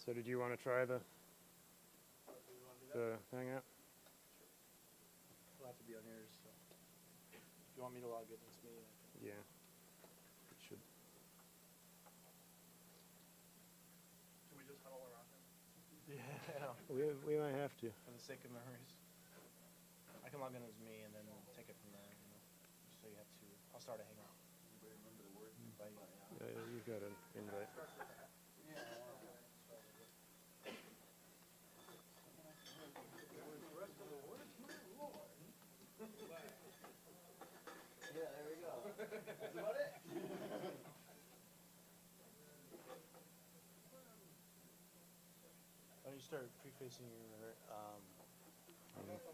So did you want to try the Hangout? It'll have to be on yours. So. If you want me to log in, it's me. Yeah. It should. Can we just huddle around him? Yeah, I know. We might have to. For the sake of memories. I can log in as me and then take it from there. You know, just so you have to. I'll start a Hangout. Anybody remember the word? Invite. You've got an invite. Yeah, there we go. That's about it. Why don't you start prefacing your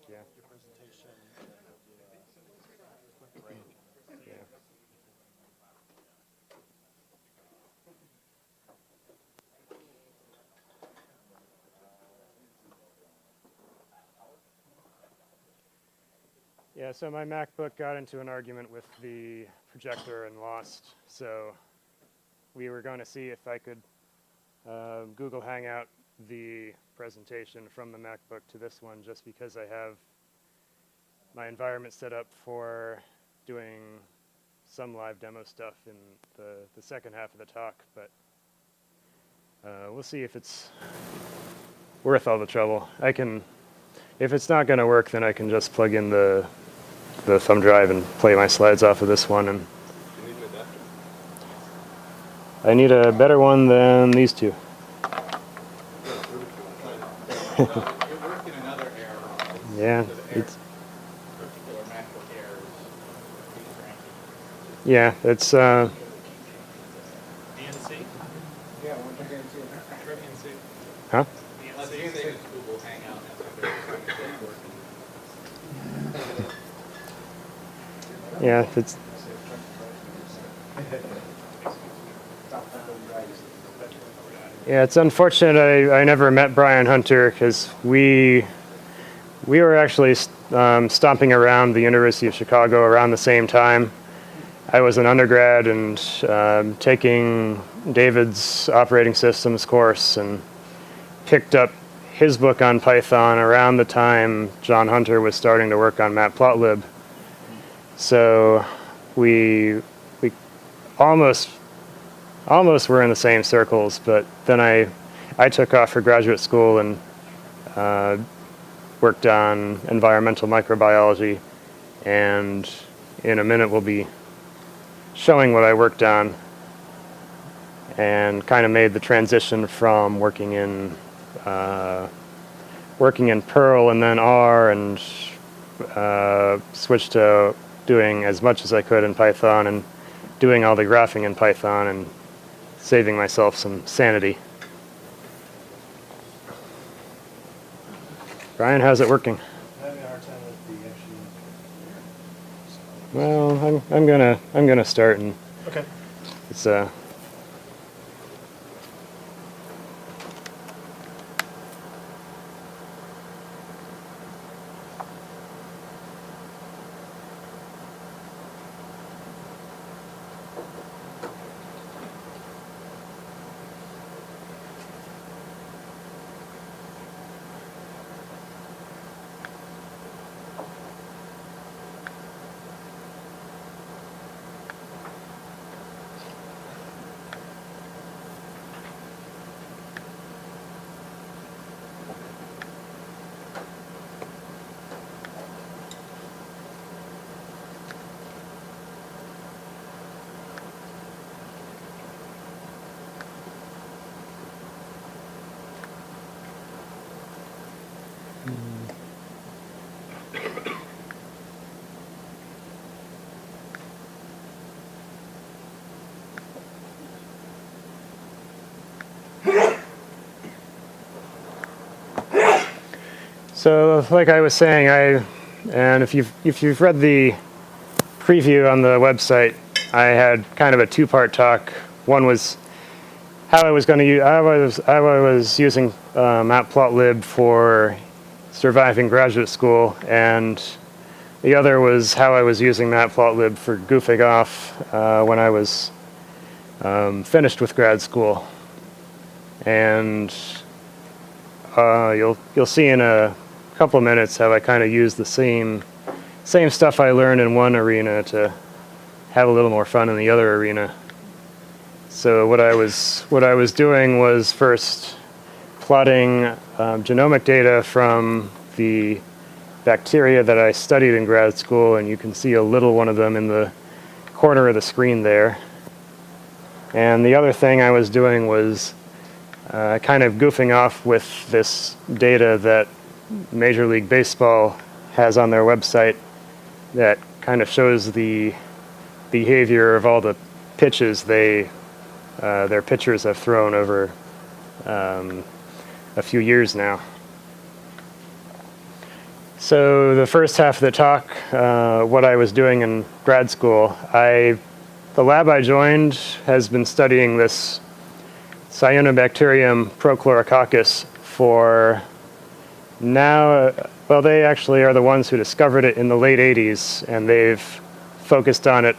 Yeah. your presentation and then we'll do a quick break. Yeah. Yeah, so my MacBook got into an argument with the projector and lost. So we were going to see if I could Google Hangout the presentation from the MacBook to this one, just because I have my environment set up for doing some live demo stuff in the second half of the talk. But we'll see if it's worth all the trouble. I can, if it's not going to work, then I can just plug in the thumb drive and play my slides off of this one. And You need an adapter? I need a better one than these two. You're working another error. Yeah, it's Particular MacBook errors. yeah, it's DNC? Yeah, we're going to see DNC. huh? Let's say it's Google Hangout. Yeah, it's it's unfortunate I never met Brian Hunter, because we were actually stomping around the University of Chicago around the same time. I was an undergrad and taking David's operating systems course, and picked up his book on Python around the time John Hunter was starting to work on Matplotlib. So we almost were in the same circles, but then I took off for graduate school and worked on environmental microbiology, and in a minute we'll be showing what I worked on, and kind of made the transition from working in Perl and then R, and switched to doing as much as I could in Python and doing all the graphing in Python and saving myself some sanity. Brian, how's it working? I'm having a hard time with the actually. Well, I'm gonna start, and Okay. it's so like I was saying, and if you've read the preview on the website, I had kind of a two-part talk. One was how I was going to use, I was using Matplotlib for surviving graduate school, and the other was how I was using Matplotlib for goofing off when I was finished with grad school. And you'll see in a couple of minutes how I kind of use the same stuff I learned in one arena to have a little more fun in the other arena. So what I was doing was first plotting genomic data from the bacteria that I studied in grad school, and you can see a little one of them in the corner of the screen there. And the other thing I was doing was kind of goofing off with this data that Major League Baseball has on their website that kind of shows the behavior of all the pitches their pitchers have thrown over a few years now. So the first half of the talk, what I was doing in grad school, the lab I joined has been studying this Cyanobacterium prochlorococcus for now, well, they actually are the ones who discovered it in the late 80s, and they've focused on it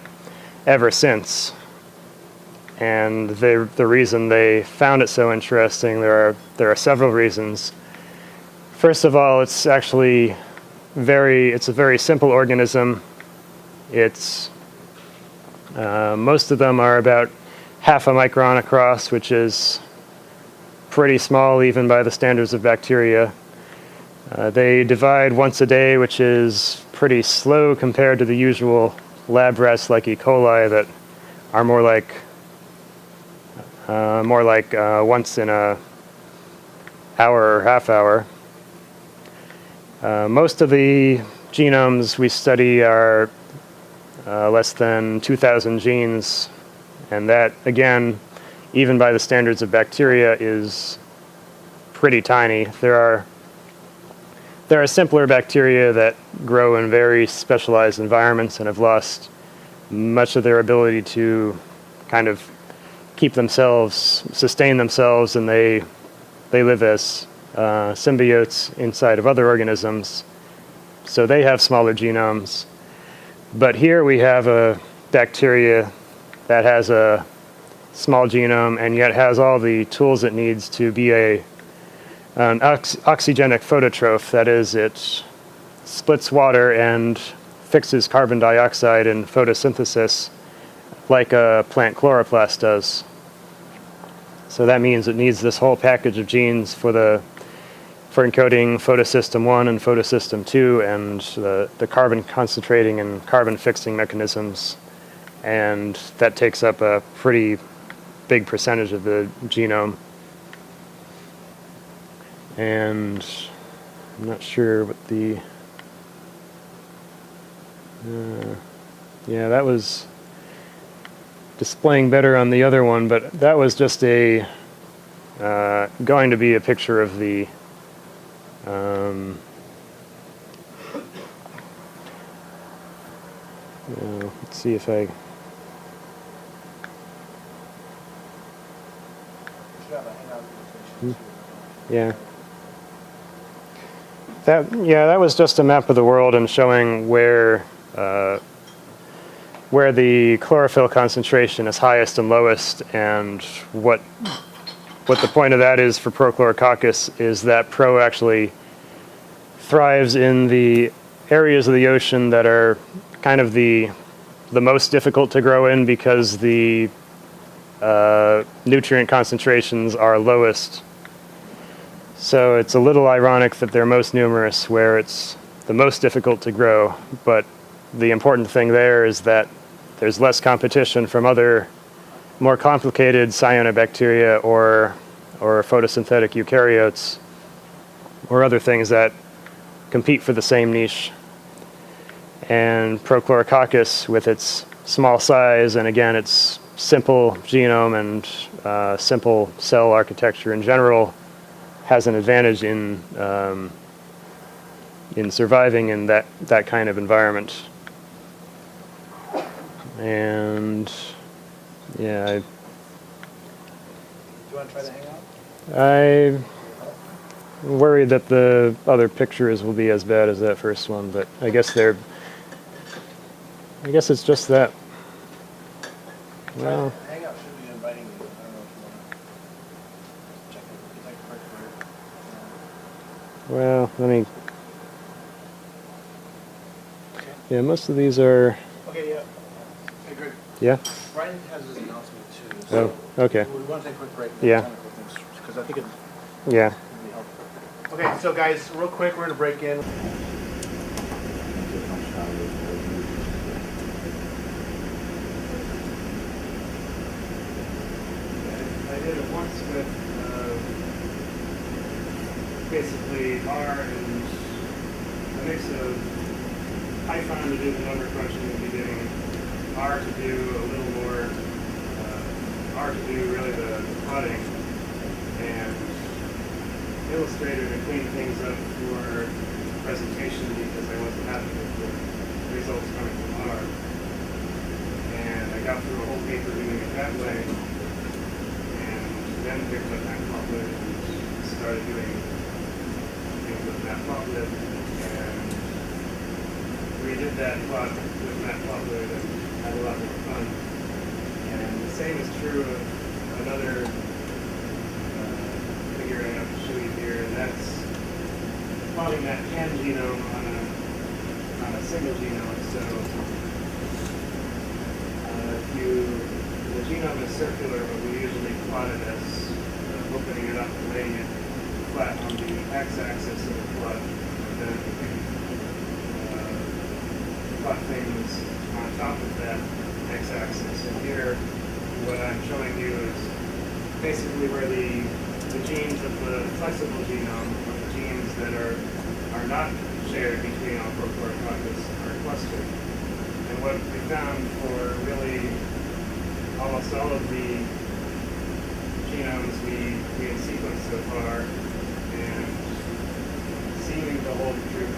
ever since. And the reason they found it so interesting, there are several reasons. First of all, it's actually it's a very simple organism. It's most of them are about half a micron across, which is pretty small even by the standards of bacteria. They divide once a day, which is pretty slow compared to the usual lab rats like E. coli that are more like once in a hour or half hour. Most of the genomes we study are less than 2,000 genes, and that, again, even by the standards of bacteria, is pretty tiny. There are simpler bacteria that grow in very specialized environments and have lost much of their ability to kind of sustain themselves, and they live as symbiotes inside of other organisms, so they have smaller genomes. But here we have a bacteria that has a small genome and yet has all the tools it needs to be an oxygenic phototroph. That is, it splits water and fixes carbon dioxide in photosynthesis like a plant chloroplast does. So that means it needs this whole package of genes for encoding photosystem 1 and photosystem 2 and the carbon concentrating and carbon fixing mechanisms. And that takes up a pretty big percentage of the genome. And I'm not sure what yeah, that was displaying better on the other one, but that was just going to be a picture of the let's see if I yeah. That was just a map of the world and showing where the chlorophyll concentration is highest and lowest, and what the point of that is for Prochlorococcus is that Pro actually thrives in the areas of the ocean that are kind of the most difficult to grow in because the nutrient concentrations are lowest. So it's a little ironic that they're most numerous where it's the most difficult to grow, but the important thing there is that there's less competition from other more complicated cyanobacteria or photosynthetic eukaryotes or other things that compete for the same niche. And Prochlorococcus, with its small size and again its simple genome and simple cell architecture in general, has an advantage in surviving in that kind of environment. And yeah, Do you want to try to hang out? I'm worried that the other pictures will be as bad as that first one, but I guess it's just that. Well, Hangout should be inviting you. I don't know if you want to check it. It's like right here. Well, let me. Yeah, most of these are. Okay, yeah. Hey, Greg. Yeah. Brian has his announcement too. So Oh, okay. we want to take a quick break. Yeah. Because I think it Yeah. would be helpful. Okay, so guys, real quick, we're going to break in. I did it once with basically R and a mix of Python to do the number crunching in the beginning, R to do a little more, R to do really the plotting, and Illustrator to clean things up for presentation because I wasn't happy with the results coming from R. And I got through a whole paper doing it that way, and then picked up Matplotlib and started doing things with Matplotlib, and redid that plot with Matplotlib and had a lot more fun. And the same is true of another figure I have to show you here, and that's plotting that pan genome on a single genome. So the genome is circular, but we usually plot it as opening it up and laying it flat on the x-axis of the plot, and then plot things on top of that x-axis. And here, what I'm showing you is basically where the genes of the flexible genome, or the genes that are not shared between all Prochlorococcus, are clustered. And what we found for really almost all of the genomes we have sequenced so far, and seeming to hold true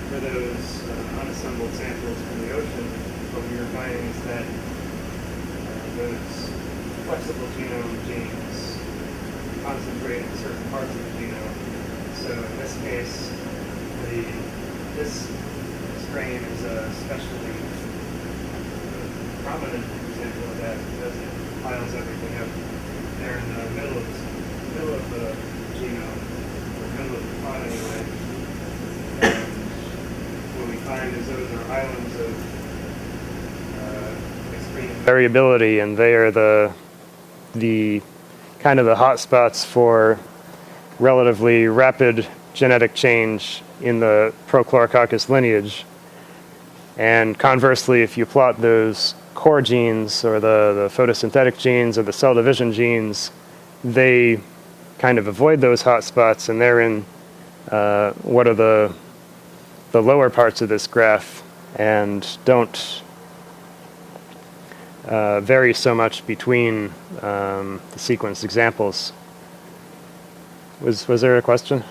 for those unassembled samples from the ocean, what we were finding is that those flexible genome genes concentrate in certain parts of the genome. So in this case, this strain is especially prominent example of that because it piles everything up there in the middle of the genome, or middle of the plot anyway. And what we find is those are islands of extreme variability, and they are the kind of the hot spots for relatively rapid genetic change in the Prochlorococcus lineage. And conversely, if you plot those core genes, or the photosynthetic genes, or the cell division genes, they kind of avoid those hot spots, and they're in what are the lower parts of this graph, and don't vary so much between the sequenced examples. Was there a question?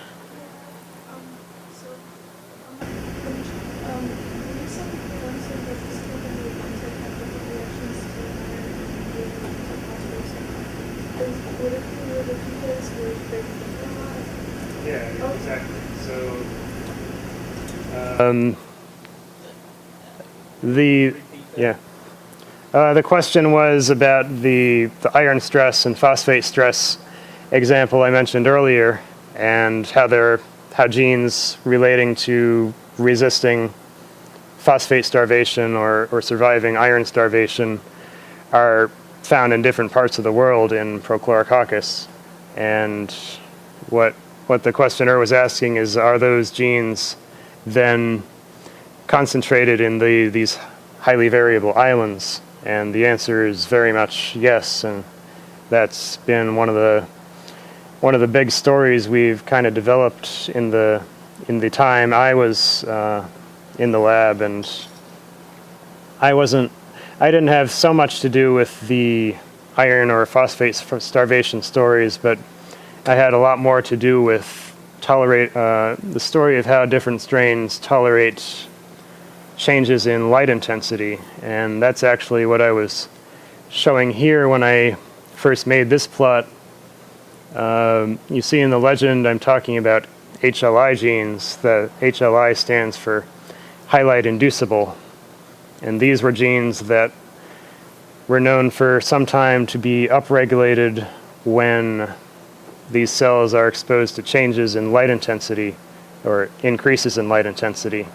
Yeah, exactly. So the question was about the iron stress and phosphate stress example I mentioned earlier, and how genes relating to resisting phosphate starvation or surviving iron starvation are found in different parts of the world in Prochlorococcus. And what the questioner was asking is, are those genes then concentrated in these highly variable islands? And the answer is very much yes, and that's been one of the big stories we've kind of developed in the time I was in the lab. And I didn't have so much to do with the iron or phosphate starvation stories, but I had a lot more to do with the story of how different strains tolerate changes in light intensity. And that's actually what I was showing here when I first made this plot. You see in the legend I'm talking about HLI genes. The HLI stands for highlight inducible. And these were genes that were known for some time to be upregulated when these cells are exposed to changes in light intensity or increases in light intensity.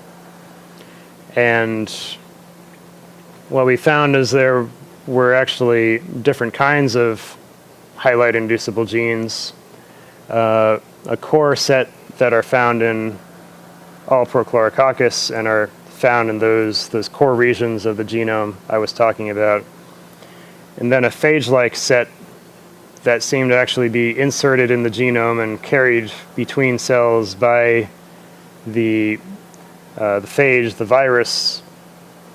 And what we found is there were actually different kinds of highlight inducible genes, a core set that are found in all Prochlorococcus and are found in those core regions of the genome I was talking about, and then a phage-like set that seemed to actually be inserted in the genome and carried between cells by the phage, the virus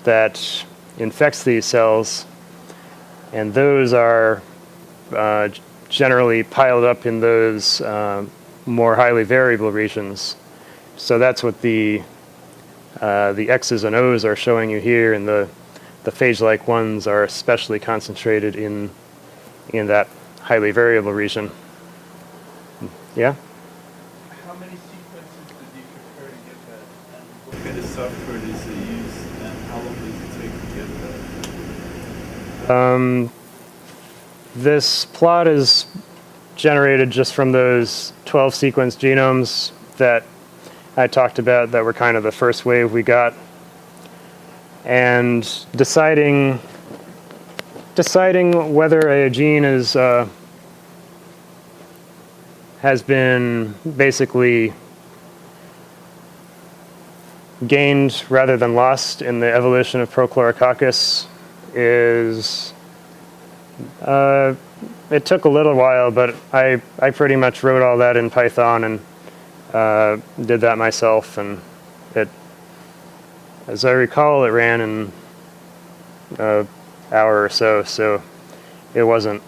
that infects these cells, and those are generally piled up in those more highly variable regions. So that's what the X's and O's are showing you here, and the phage-like ones are especially concentrated in that highly variable region. Yeah? How many sequences did you prepare to get that? And what kind of software does it use? And how long does it take to get that? This plot is generated just from those 12 sequence genomes that I talked about that were kind of the first wave we got. And deciding whether a gene is has been basically gained rather than lost in the evolution of Prochlorococcus is it took a little while, but I pretty much wrote all that in Python and did that myself, and it, as I recall, it ran in an hour or so, so it wasn't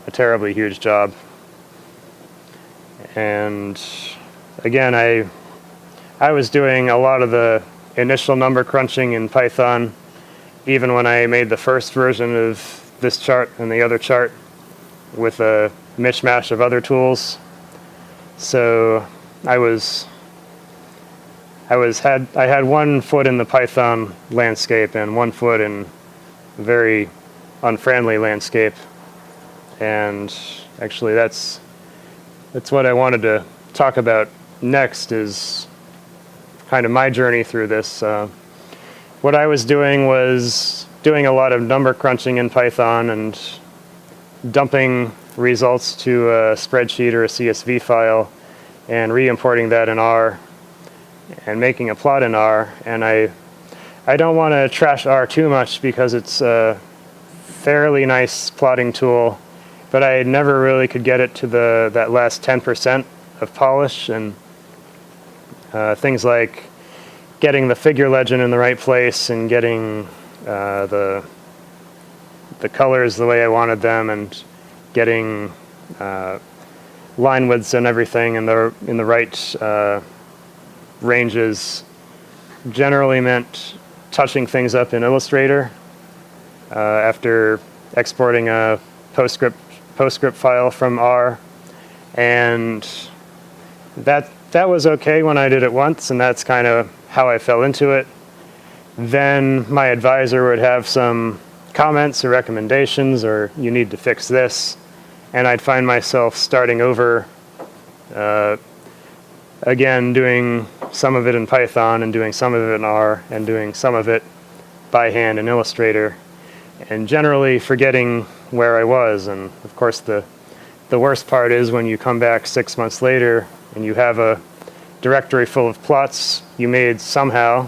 a terribly huge job. And again, I was doing a lot of the initial number crunching in Python, even when I made the first version of this chart and the other chart with a mishmash of other tools. So I had 1 foot in the Python landscape and 1 foot in a very unfriendly landscape. And actually that's what I wanted to talk about next, is kind of my journey through this. What I was doing was doing a lot of number crunching in Python and dumping results to a spreadsheet or a CSV file and re-importing that in R and making a plot in R. And I don't want to trash R too much because it's a fairly nice plotting tool, but I never really could get it to that last 10% of polish, and things like getting the figure legend in the right place and getting the colors the way I wanted them, and getting line widths and everything in the right ranges generally meant touching things up in Illustrator after exporting a PostScript file from R, and that was okay when I did it once, and that's kind of how I fell into it. Then my advisor would have some comments or recommendations, or you need to fix this, and I'd find myself starting over again, doing some of it in Python and doing some of it in R and doing some of it by hand in Illustrator, and generally forgetting where I was. And of course the worst part is when you come back 6 months later and you have a directory full of plots you made somehow.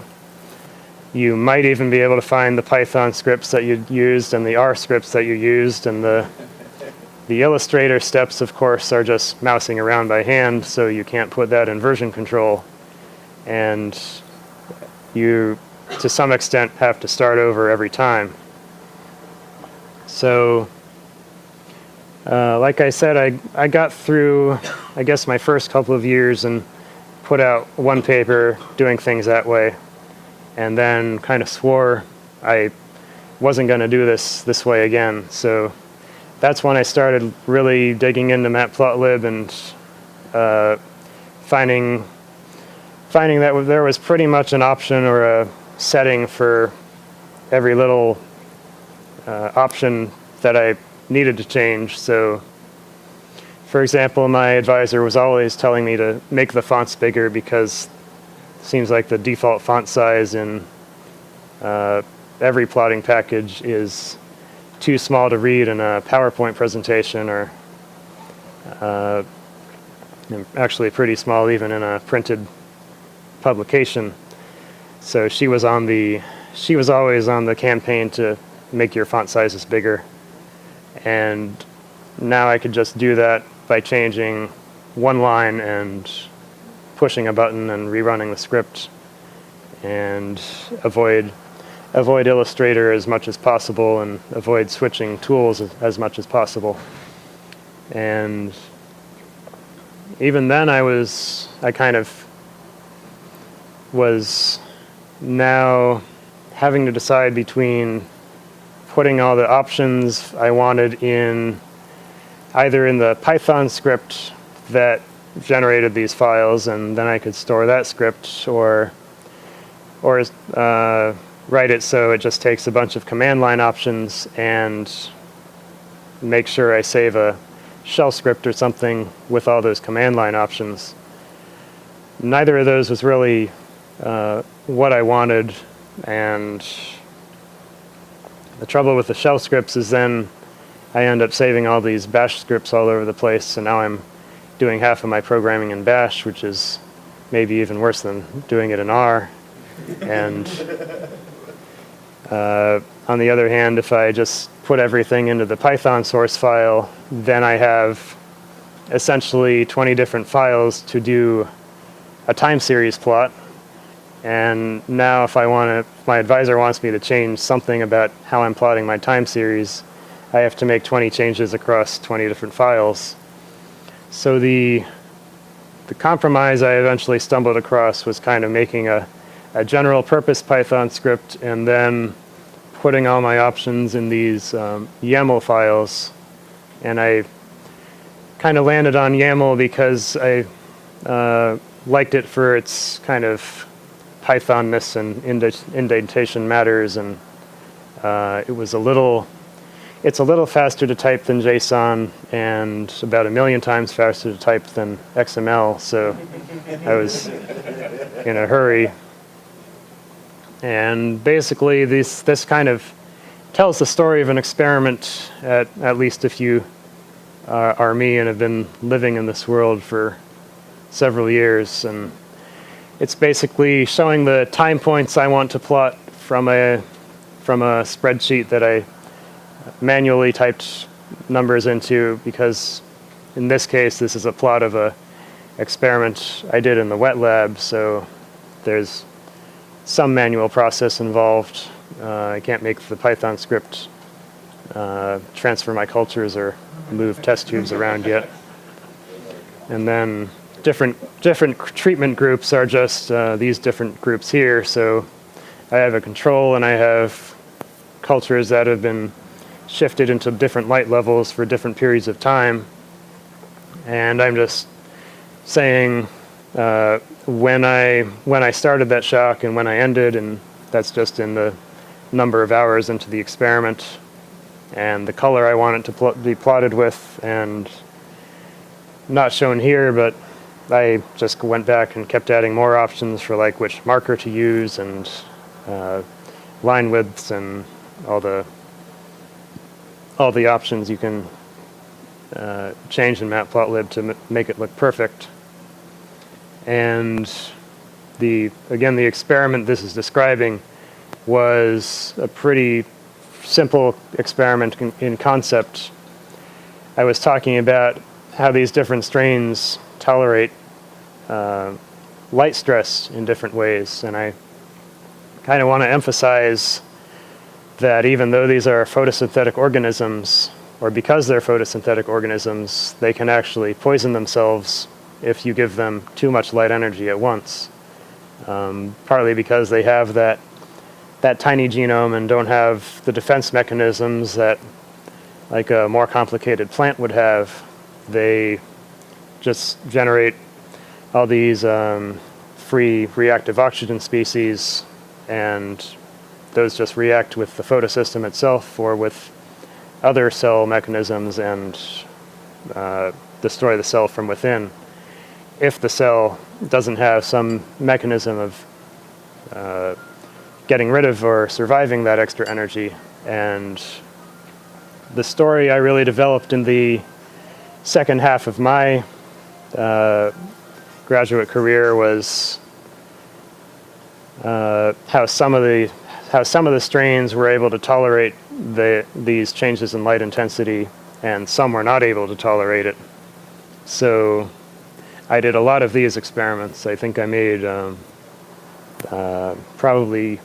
You might even be able to find the Python scripts that you used and the R scripts that you used, and the Illustrator steps, of course, are just mousing around by hand, so you can't put that in version control. And you, to some extent, have to start over every time. So, like I said, I got through, I guess, my first couple of years and put out one paper doing things that way, and then kind of swore I wasn't going to do this way again. So that's when I started really digging into Matplotlib and finding that there was pretty much an option or a setting for every little option that I needed to change. So For example, my advisor was always telling me to make the fonts bigger because it seems like the default font size in every plotting package is too small to read in a PowerPoint presentation, or actually pretty small even in a printed publication. So she was always on the campaign to make your font sizes bigger. And now I could just do that by changing one line and pushing a button and rerunning the script, and avoid Illustrator as much as possible and avoid switching tools as much as possible. And even then I kind of was now having to decide between putting all the options I wanted in either in the Python script that generated these files, and then I could store that script, or write it so it just takes a bunch of command line options and make sure I save a shell script or something with all those command line options. Neither of those was really what I wanted, and the trouble with the shell scripts is then I end up saving all these bash scripts all over the place, so now I'm doing half of my programming in bash, which is maybe even worse than doing it in R. And on the other hand, if I just put everything into the Python source file, then I have essentially 20 different files to do a time series plot. And now if my advisor wants me to change something about how I'm plotting my time series, I have to make 20 changes across 20 different files. So the compromise I eventually stumbled across was kind of making a general purpose Python script and then putting all my options in these YAML files. And I kind of landed on YAML because I liked it for its kind of Python-ness and indentation matters, and it's a little faster to type than JSON and about 1 million times faster to type than XML, so I was in a hurry. And basically this kind of tells the story of an experiment, at least if you are me and have been living in this world for several years. And it's basically showing the time points I want to plot from a spreadsheet that I manually typed numbers into, because in this case this is a plot of a experiment I did in the wet lab, so there's some manual process involved. I can't make the Python script transfer my cultures or move test tubes around yet. And then different treatment groups are just these different groups here. So I have a control and I have cultures that have been shifted into different light levels for different periods of time. And I'm just saying when I started that shock and when I ended, and that's just in the number of hours into the experiment, and the color I want it to be plotted with, and not shown here, but I just went back and kept adding more options for like which marker to use and line widths and all the options you can change in Matplotlib to make it look perfect. And again, the experiment this is describing was a pretty simple experiment in concept. I was talking about how these different strains tolerate light stress in different ways, and I kind of want to emphasize that even though these are photosynthetic organisms, or because they're photosynthetic organisms, they can actually poison themselves if you give them too much light energy at once. Partly because they have that tiny genome and don't have the defense mechanisms that like a more complicated plant would have. They just generate all these free reactive oxygen species, and those just react with the photosystem itself or with other cell mechanisms and destroy the cell from within if the cell doesn't have some mechanism of getting rid of or surviving that extra energy. And the story I really developed in the second half of my graduate career was how some of the strains were able to tolerate these changes in light intensity, and some were not able to tolerate it. So I did a lot of these experiments. I think I made probably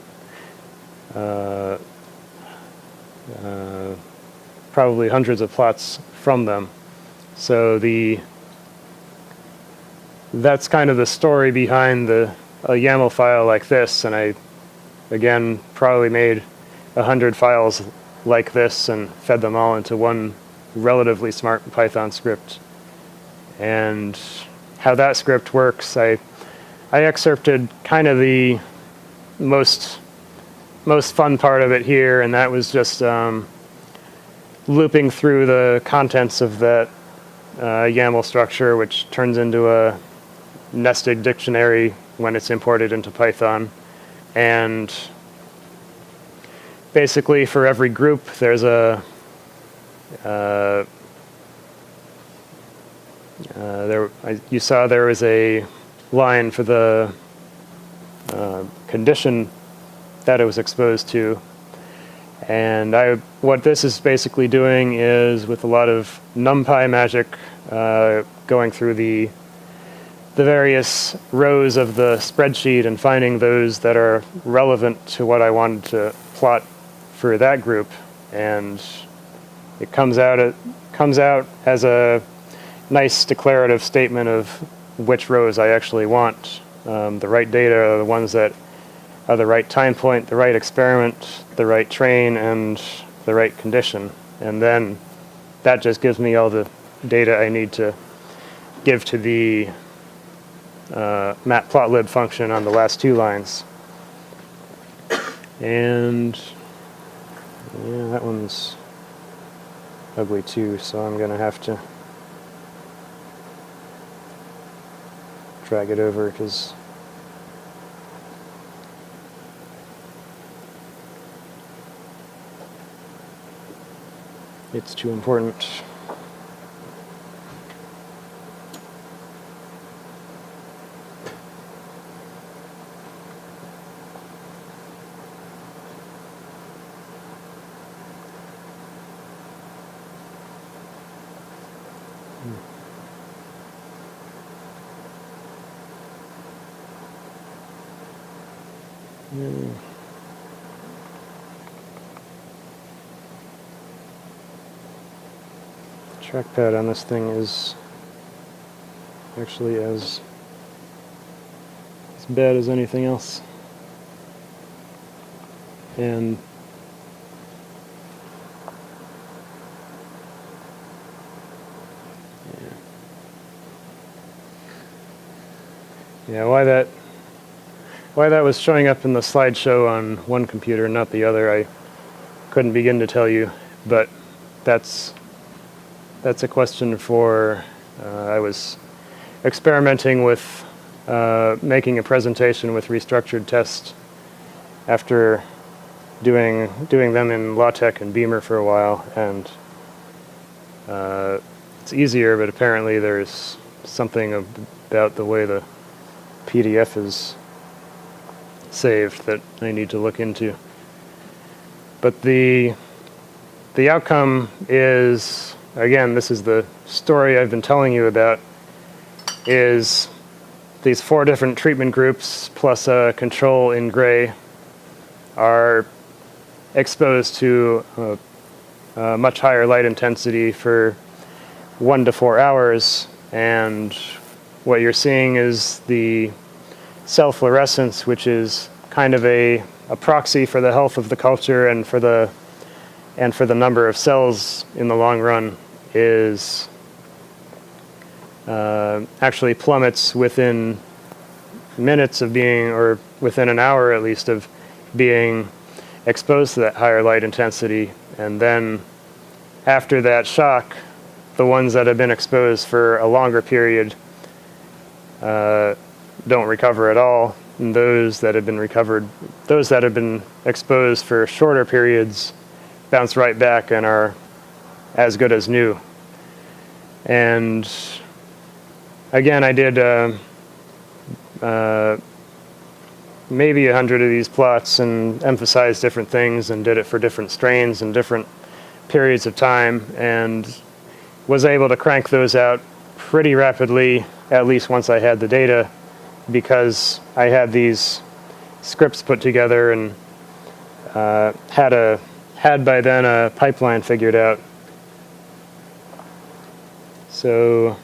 hundreds of plots from them. So that's kind of the story behind a YAML file like this, and I, again, probably made 100 files like this and fed them all into one relatively smart Python script. And how that script works, I excerpted kind of the most fun part of it here, and that was just looping through the contents of that YAML structure, which turns into a nested dictionary when it's imported into Python. And basically for every group there's you saw there was a line for the condition that it was exposed to. And what this is basically doing is, with a lot of NumPy magic, going through the various rows of the spreadsheet and finding those that are relevant to what I wanted to plot for that group. And it comes out as a nice declarative statement of which rows I actually want. The right data are the ones that are the right time point, the right experiment, the right train, and the right condition. And then that just gives me all the data I need to give to the Matplotlib function on the last two lines. And yeah, that one's ugly too, so I'm going to have to drag it over because it's too important. Trackpad on this thing is actually as bad as anything else. And yeah, why that was showing up in the slideshow on one computer and not the other, I couldn't begin to tell you, but that's a question for, I was experimenting with making a presentation with restructured tests after doing them in LaTeX and Beamer for a while, and it's easier, but apparently there's something about the way the PDF is saved that I need to look into. But the outcome is, again, this is the story I've been telling you about, is these 4 different treatment groups plus a control in gray are exposed to a much higher light intensity for 1 to 4 hours, and what you're seeing is the cell fluorescence, which is kind of a proxy for the health of the culture and for the number of cells in the long run, is actually plummets within minutes of being, or within an hour at least, of being exposed to that higher light intensity. And then after that shock, the ones that have been exposed for a longer period don't recover at all. And those that have been exposed for shorter periods bounce right back and are as good as new. And again, I did maybe 100 of these plots and emphasized different things and did it for different strains and different periods of time, and was able to crank those out pretty rapidly, at least once I had the data, because I had these scripts put together and had by then a pipeline figured out. So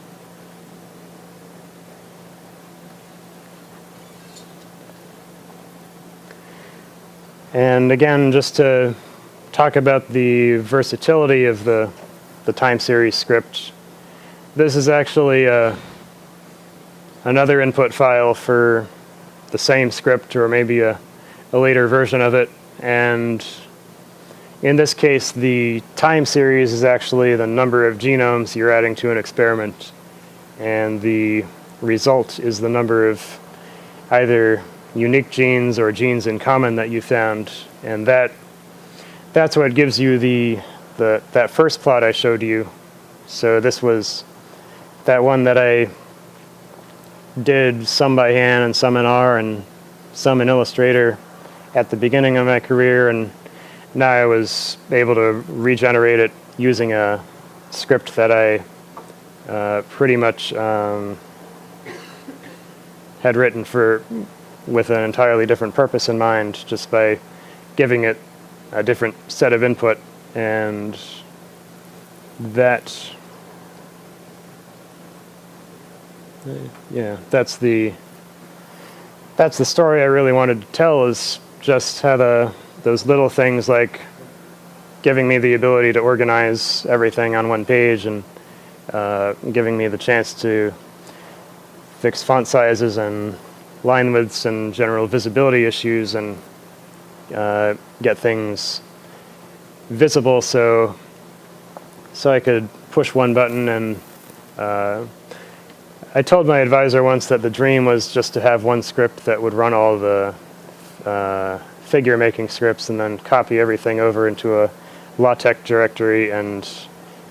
and again, just to talk about the versatility of the time series script, this is actually another input file for the same script, or maybe a later version of it. And in this case, the time series is actually the number of genomes you're adding to an experiment, and the result is the number of either unique genes or genes in common that you found. And that's what gives you that first plot I showed you. So this was that one that I did some by hand and some in R and some in Illustrator at the beginning of my career, and now I was able to regenerate it using a script that I pretty much had written with an entirely different purpose in mind, just by giving it a different set of input. And that's the story I really wanted to tell, is just how those little things like giving me the ability to organize everything on one page, and giving me the chance to fix font sizes and line widths and general visibility issues, and get things visible so I could push one button. And I told my advisor once that the dream was just to have one script that would run all the figure making scripts and then copy everything over into a LaTeX directory and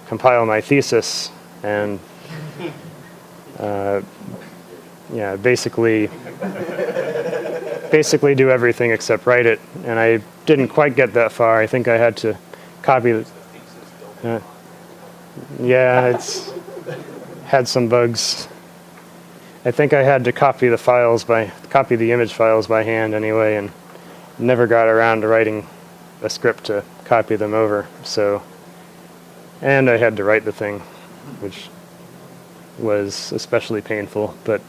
compile my thesis, and basically do everything except write it. And I didn't quite get that far. I think I had to copy it's had some bugs. I think I had to copy the image files by hand anyway, and never got around to writing a script to copy them over. So, and I had to write the thing, which was especially painful, but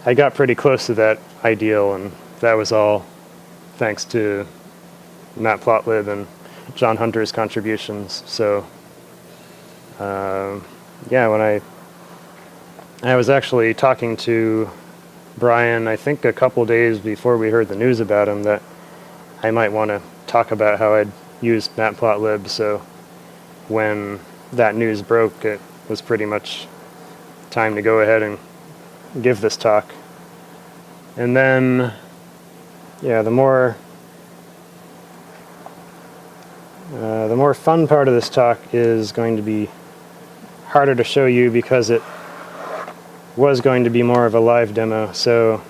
I got pretty close to that ideal, and that was all thanks to Matplotlib and John Hunter's contributions. So when I was actually talking to Brian, I think a couple days before we heard the news about him, that I might want to talk about how I'd used Matplotlib. So when that news broke, it was pretty much time to go ahead and give this talk. And then, the more fun part of this talk is going to be harder to show you, because it was going to be more of a live demo. So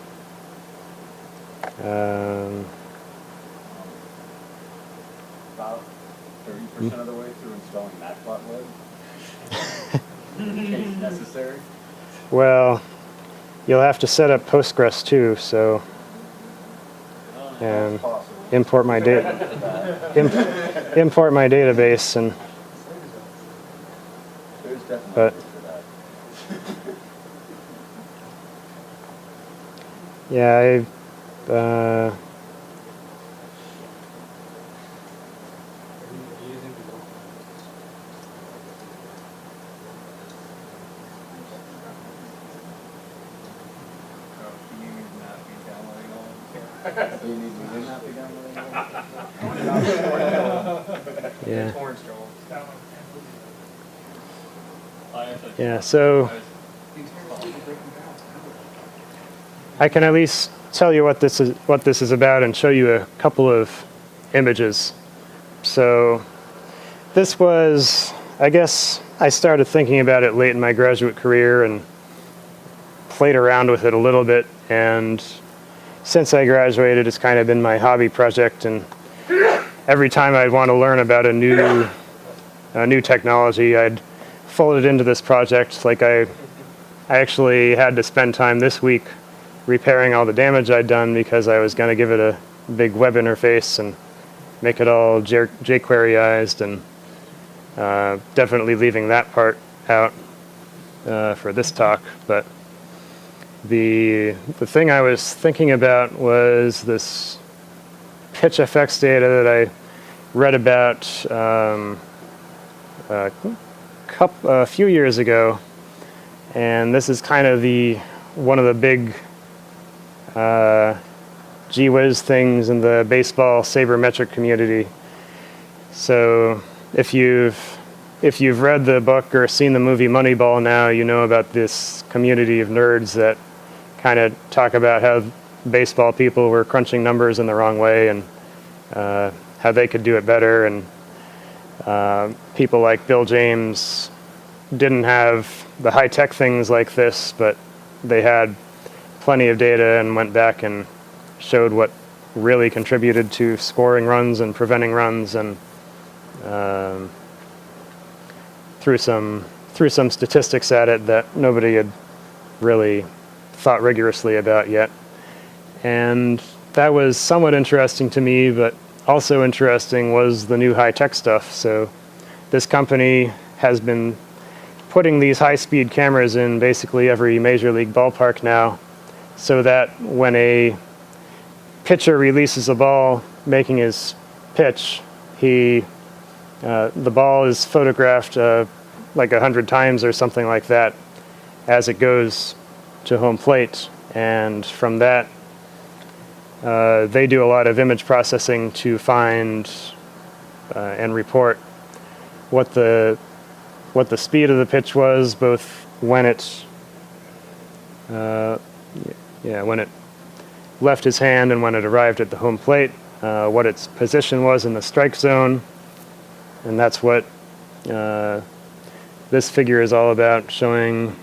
about 30% of the way through installing Matplotlib, in case necessary. well, you'll have to set up Postgres too, so and import my import my database, and There's definitely but for that. yeah, You need to not be downloading all yeah. Torrents, Joel. Yeah, so I can at least tell you what this is about and show you a couple of images. So this was, I guess, I started thinking about it late in my graduate career and played around with it a little bit, and since I graduated, it's kind of been my hobby project, and every time I'd want to learn about a new technology, I'd fold it into this project. Like I actually had to spend time this week repairing all the damage I'd done because I was going to give it a big web interface and make it all jQueryized, and definitely leaving that part out for this talk. But the thing I was thinking about was this pitch effects data that I read about a few years ago, and this is kind of one of the big gee whiz things in the baseball sabermetric community. So if you've read the book or seen the movie Moneyball now, you know about this community of nerds that kind of talk about how baseball people were crunching numbers in the wrong way and how they could do it better. And people like Bill James didn't have the high-tech things like this, but they had plenty of data and went back and showed what really contributed to scoring runs and preventing runs, and threw some statistics at it that nobody had really thought rigorously about yet. And that was somewhat interesting to me, but also interesting was the new high-tech stuff. So this company has been putting these high-speed cameras in basically every major league ballpark now, so that when a pitcher releases a ball making his pitch, the ball is photographed like 100 times or something like that as it goes to home plate. And from that, they do a lot of image processing to find and report what the speed of the pitch was, both when it left his hand and when it arrived at the home plate, what its position was in the strike zone, and that's what this figure is all about, showing.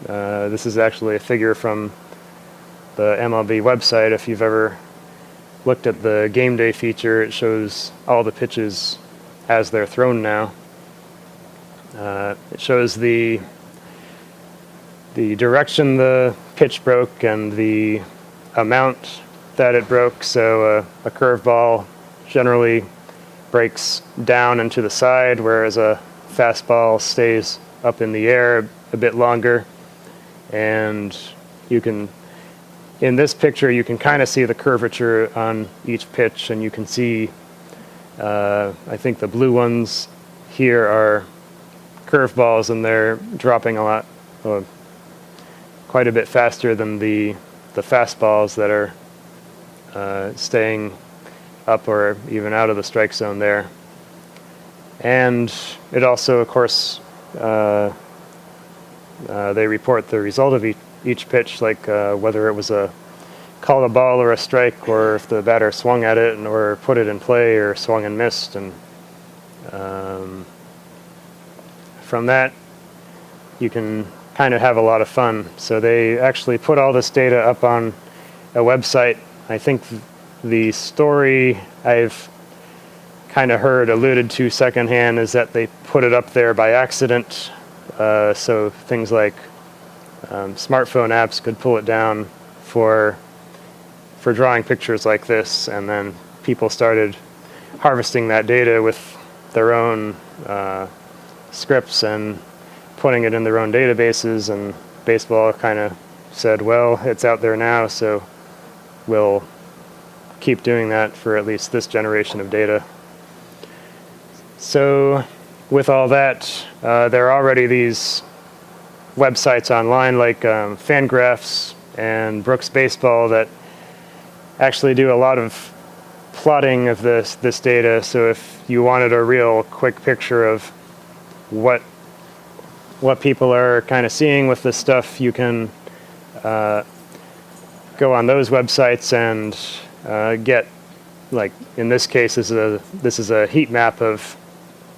This is actually a figure from the MLB website. If you've ever looked at the game day feature, it shows all the pitches as they're thrown now. It shows the direction the pitch broke and the amount that it broke. So a curveball generally breaks down and to the side, whereas a fastball stays up in the air a bit longer. And you can, in this picture, you can kind of see the curvature on each pitch, and you can see, I think the blue ones here are curveballs, and they're dropping a lot, quite a bit faster than the fastballs that are staying up or even out of the strike zone there. And it also, of course, they report the result of each pitch, like whether it was called a ball or a strike, or if the batter swung at it or put it in play or swung and missed. And from that, you can kind of have a lot of fun. So they actually put all this data up on a website. I think the story I've kind of heard alluded to secondhand is that they put it up there by accident. So things like smartphone apps could pull it down for drawing pictures like this, and then people started harvesting that data with their own scripts and putting it in their own databases, and baseball kind of said, well, it's out there now, so we'll keep doing that for at least this generation of data. So with all that, there are already these websites online like Fangraphs and Brooks Baseball that actually do a lot of plotting of this data. So if you wanted a real quick picture of what what people are kind of seeing with this stuff, you can go on those websites and get, like in this case, this is a heat map of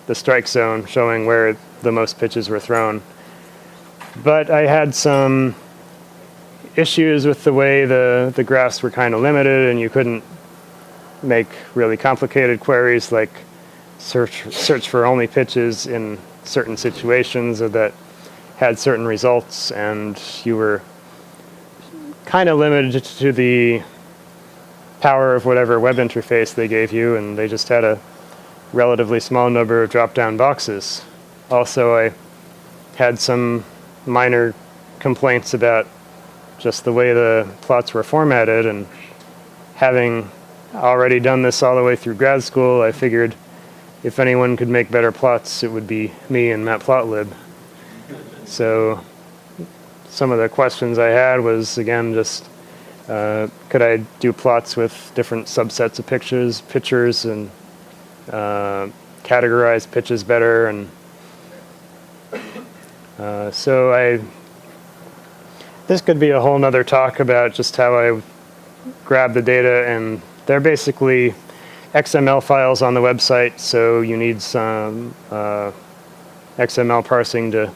the strike zone showing where the most pitches were thrown. But I had some issues with the way the graphs were kind of limited, and you couldn't make really complicated queries like search for only pitches in certain situations or that had certain results, and you were kind of limited to the power of whatever web interface they gave you, and they just had a relatively small number of drop-down boxes. Also, I had some minor complaints about just the way the plots were formatted, and having already done this all the way through grad school, I figured if anyone could make better plots, it would be me and Matplotlib. So some of the questions I had was, again, just could I do plots with different subsets of pitchers and categorize pitches better, and so this could be a whole nother talk about just how I grab the data, and they're basically XML files on the website, so you need some XML parsing to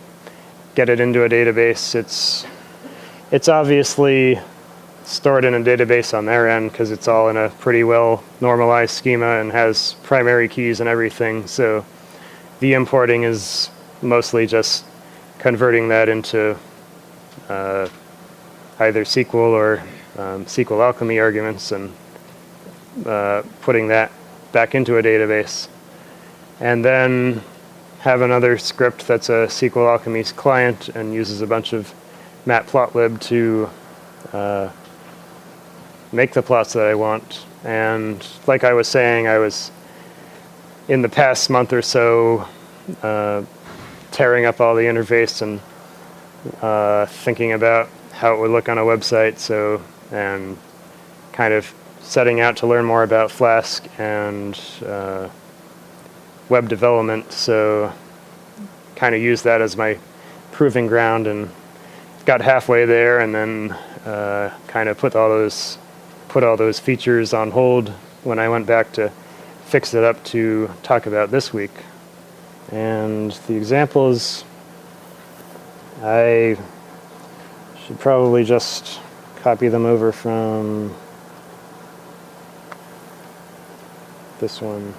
get it into a database. It's obviously stored in a database on their end because it's all in a pretty well normalized schema and has primary keys and everything, so the importing is mostly just converting that into either SQL or SQL Alchemy arguments and putting that back into a database. And then have another script that's a SQL Alchemy client and uses a bunch of Matplotlib to make the plots that I want. And like I was saying, I was in the past month or so tearing up all the interface and thinking about how it would look on a website, and kind of setting out to learn more about Flask and web development, so kind of used that as my proving ground and got halfway there, and then kind of put all those features on hold when I went back to fix it up to talk about this week. And the examples, I should probably just copy them over from this one.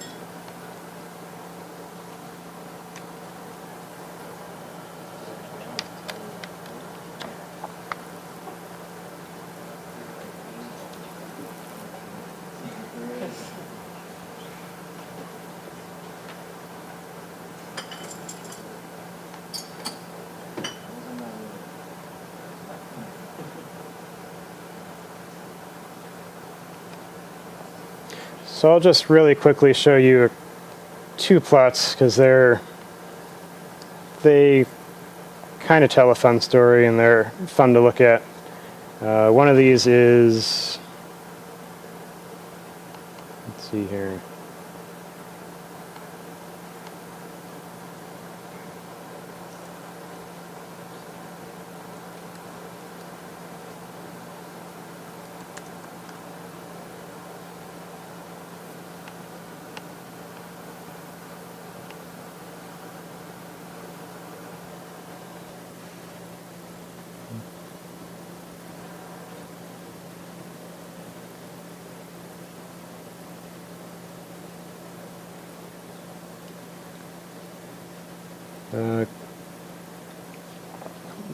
So I'll just really quickly show you two plots because they kind of tell a fun story and they're fun to look at. One of these is, let's see here.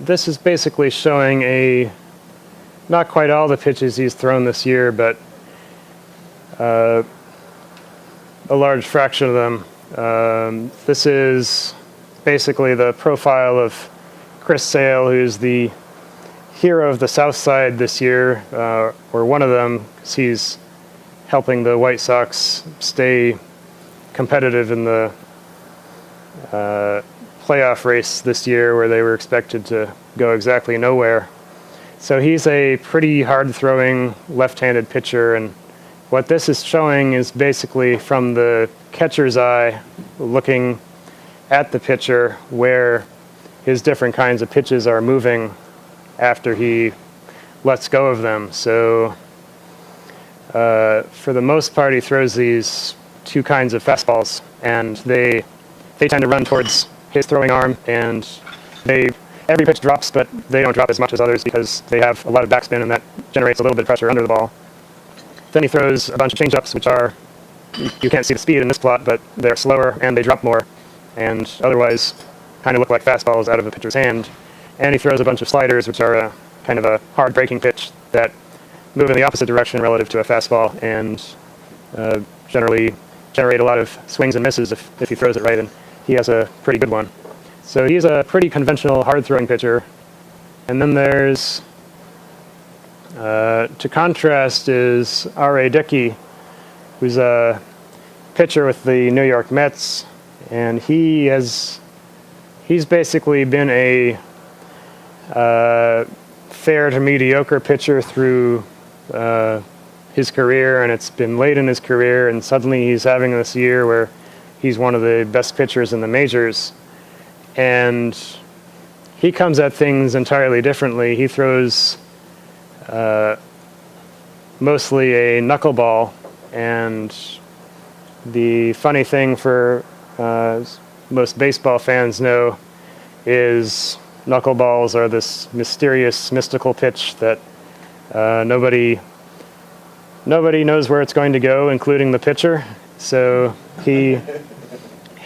This is basically showing not quite all the pitches he's thrown this year, but a large fraction of them. This is basically the profile of Chris Sale, who's the hero of the South Side this year, or one of them, 'cause he's helping the White Sox stay competitive in the playoff race this year, where they were expected to go exactly nowhere. So he's a pretty hard-throwing left-handed pitcher, and what this is showing is basically from the catcher's eye looking at the pitcher where his different kinds of pitches are moving after he lets go of them. So for the most part, he throws these two kinds of fastballs, and they tend to run towards his throwing arm, and every pitch drops, but they don't drop as much as others because they have a lot of backspin, and that generates a little bit of pressure under the ball. Then he throws a bunch of changeups, which are, you can't see the speed in this plot, but they're slower and they drop more, and otherwise kind of look like fastballs out of a pitcher's hand. And he throws a bunch of sliders, which are a kind of a hard breaking pitch that move in the opposite direction relative to a fastball, and generally generate a lot of swings and misses if he throws it right, and he has a pretty good one. So he's a pretty conventional hard-throwing pitcher. And then there's, to contrast, is R.A. Dickey, who's a pitcher with the New York Mets, and he's basically been a fair to mediocre pitcher through his career, and it's been late in his career, and suddenly he's having this year where he's one of the best pitchers in the majors. And he comes at things entirely differently. He throws mostly a knuckleball, and the funny thing for most baseball fans know is knuckleballs are this mysterious, mystical pitch that nobody knows where it's going to go, including the pitcher. So he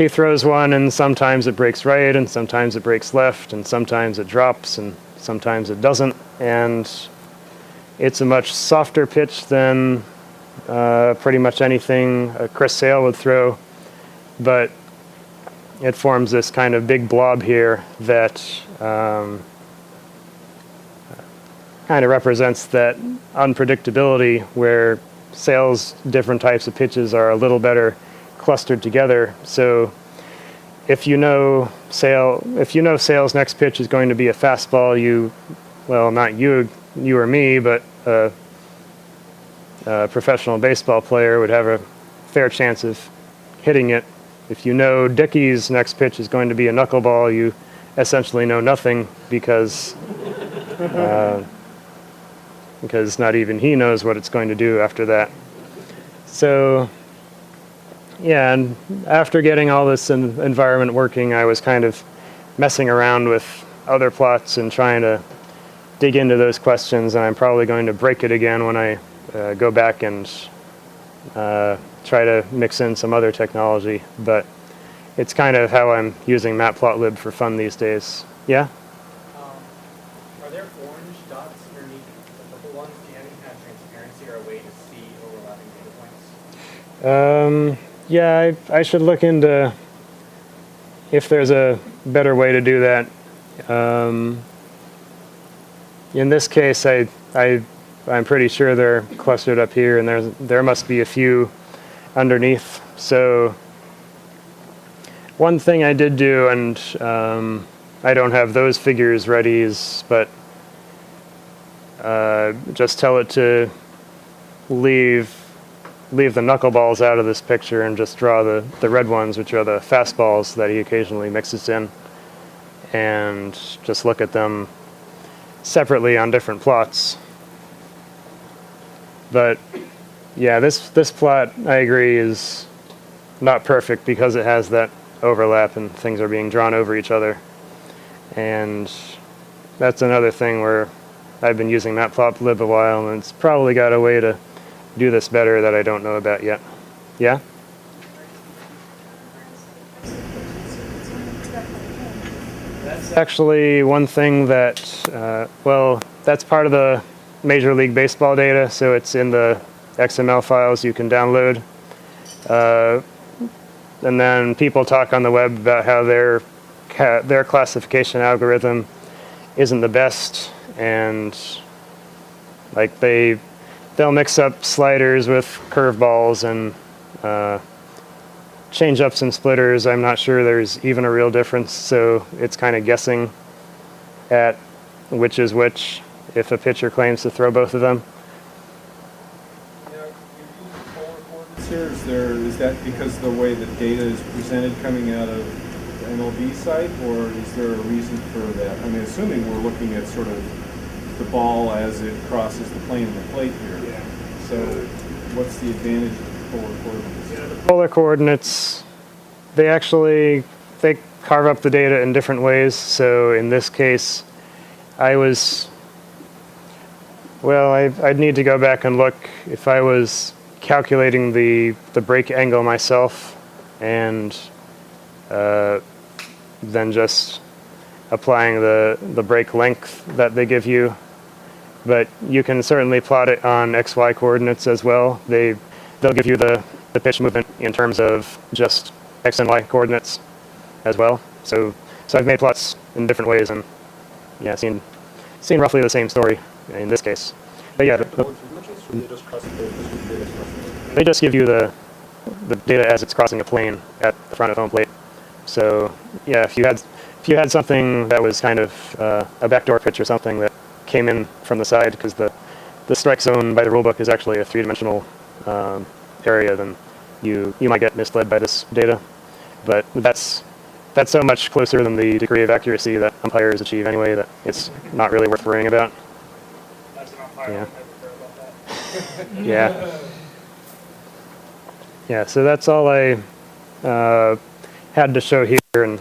throws one, and sometimes it breaks right, and sometimes it breaks left, and sometimes it drops, and sometimes it doesn't. And it's a much softer pitch than pretty much anything Chris Sale would throw, but it forms this kind of big blob here that kind of represents that unpredictability where Sale's different types of pitches are a little better clustered together. So if you know Sale's next pitch is going to be a fastball, well, not you or me, but a professional baseball player would have a fair chance of hitting it. If you know Dickey's next pitch is going to be a knuckleball, you essentially know nothing because not even he knows what it's going to do after that. So yeah, and after getting all this environment working, I was kind of messing around with other plots and trying to dig into those questions, and I'm probably going to break it again when I go back and try to mix in some other technology. But it's kind of how I'm using Matplotlib for fun these days. Yeah? Are there orange dots underneath the purple ones? Do you have any kind of transparency or a way to see overlapping data points? Yeah, I should look into if there's a better way to do that. In this case, I'm pretty sure they're clustered up here, and there must be a few underneath. So one thing I did do, and I don't have those figures ready, but just tell it to leave the knuckleballs out of this picture and just draw the red ones, which are the fastballs that he occasionally mixes in, and just look at them separately on different plots. But yeah, this plot, I agree, is not perfect because it has that overlap and things are being drawn over each other. And that's another thing where I've been using Matplotlib a while, and it's probably got a way to do this better that I don't know about yet. Yeah? That's actually one thing that, well, that's part of the Major League Baseball data, so it's in the XML files you can download. And then people talk on the web about how their classification algorithm isn't the best, and like they'll mix up sliders with curveballs and change-ups and splitters. I'm not sure there's even a real difference, so it's kind of guessing at which is which if a pitcher claims to throw both of them. Now, you're using polar coordinates here. Is that because the way the data is presented coming out of the NLB site, or is there a reason for that? I mean, assuming we're looking at sort of the ball as it crosses the plane of the plate here. Yeah. So what's the advantage of the polar coordinates? Yeah, the polar coordinates, they carve up the data in different ways. So in this case, I'd need to go back and look if I was calculating the brake angle myself and then just applying the brake length that they give you. But you can certainly plot it on XY coordinates as well. They'll give you the pitch movement in terms of just X and Y coordinates as well. So I've made plots in different ways and yeah, seen roughly the same story in this case. But yeah, they just give you the data as it's crossing a plane at the front of home plate. So yeah, if you had something that was kind of a backdoor pitch or something that came in from the side, because the strike zone by the rulebook is actually a three-dimensional area, then you might get misled by this data. But that's so much closer than the degree of accuracy that umpires achieve anyway that it's not really worth worrying about. As an umpire, Yeah. I never care about that. Yeah. Yeah, so that's all I had to show here, and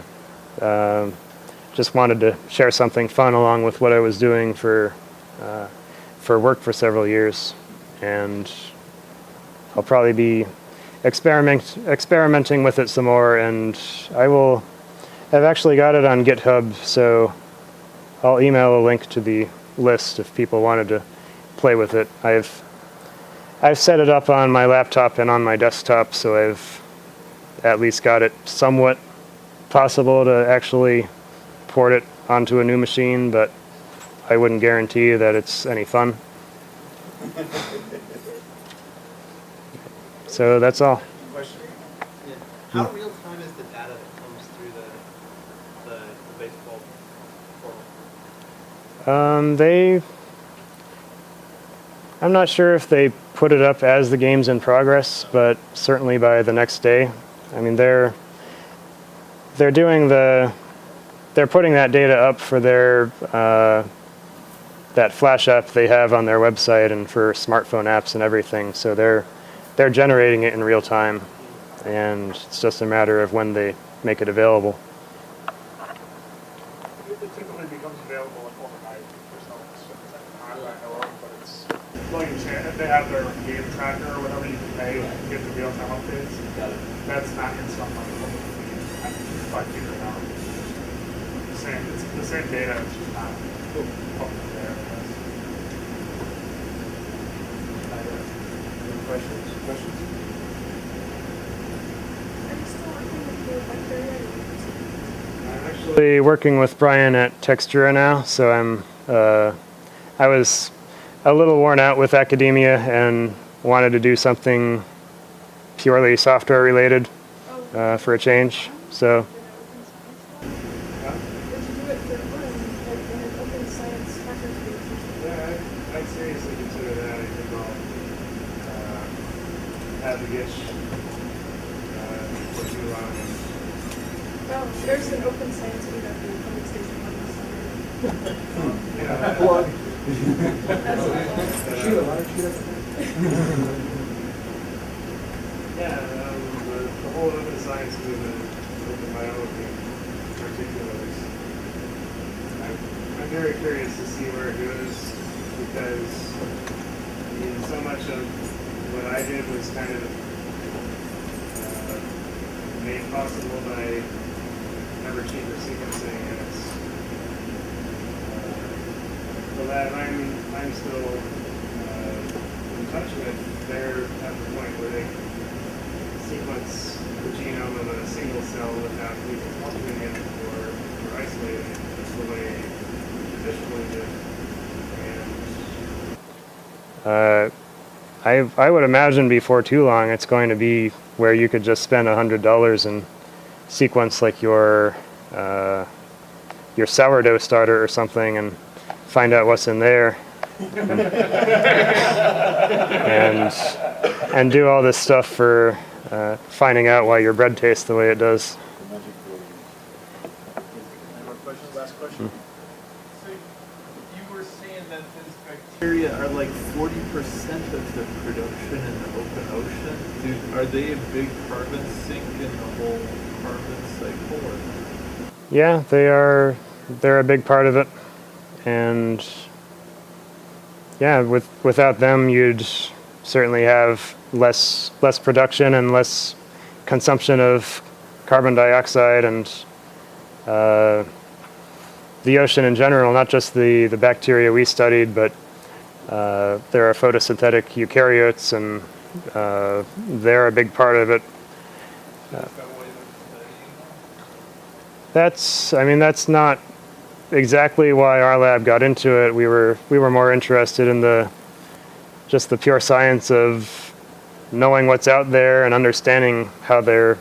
just wanted to share something fun along with what I was doing for work for several years. And I'll probably be experimenting with it some more, and I've actually got it on GitHub, so I'll email a link to the list if people wanted to play with it. I've set it up on my laptop and on my desktop, so I've at least got it somewhat possible to actually port it onto a new machine, but I wouldn't guarantee that it's any fun. So that's all. Question. How real time is the data that comes through the baseball portal? I'm not sure if they put it up as the game's in progress, but certainly by the next day. I mean, they're putting that data up for their that Flash app they have on their website and for smartphone apps and everything. So they're generating it in real time, and it's just a matter of when they make it available. It typically becomes available overnight. There's no specific time that I know of, but it's like if they have their game tracker or whatever you can pay to get the real-time updates. That's not in some like public feed. If I figure it out. It's the same data, it's just not public there. Any questions? I'm actually working with Brian at Textura now, so I was a little worn out with academia and wanted to do something purely software related for a change. So yeah, I'd seriously consider that. I think I'll have the itch for too long. Oh, there's an open science meetup in the public station on this summer. Yeah. Plug. Yeah, the whole open science movement, open biology in particular, I'm very curious to see where it goes, because I mean, so much of what I did was kind of made possible by ever cheaper sequencing, and it's the lab I'm still in touch with. They're at the point where they sequence the genome of a single cell without even culturing it or isolating it, just the way traditionally did. And I would imagine before too long it's going to be where you could just spend $100 and sequence like your sourdough starter or something and find out what's in there. and do all this stuff for finding out why your bread tastes the way it does. Area are like 40% of the production in the open ocean. Are they a big carbon sink in the whole carbon cycle? Or? Yeah, they are. They're a big part of it, and yeah, without them, you'd certainly have less production and less consumption of carbon dioxide and the ocean in general, not just the bacteria we studied, but there are photosynthetic eukaryotes, and they're a big part of it. That's not exactly why our lab got into it. We were more interested in just the pure science of knowing what's out there and understanding how their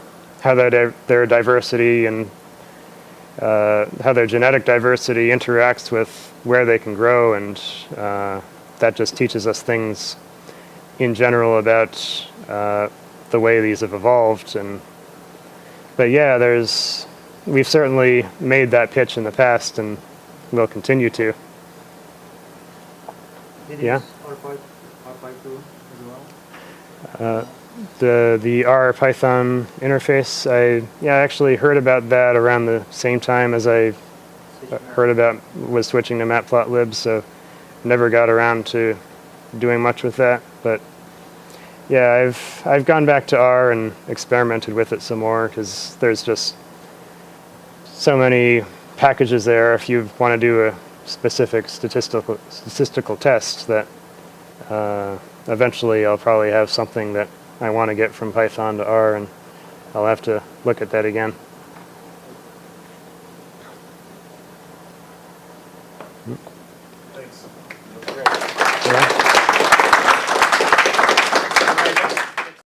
diversity and how their genetic diversity interacts with where they can grow, and that just teaches us things in general about the way these have evolved. But yeah, we've certainly made that pitch in the past, and will continue to. Yeah. R5 as well. The R Python interface. I actually heard about that around the same time as I was switching to Matplotlib, so never got around to doing much with that. But yeah, I've gone back to R and experimented with it some more, because there's just so many packages there if you want to do a specific statistical test that eventually I'll probably have something that I want to get from Python to R, and I'll have to look at that again. Thanks.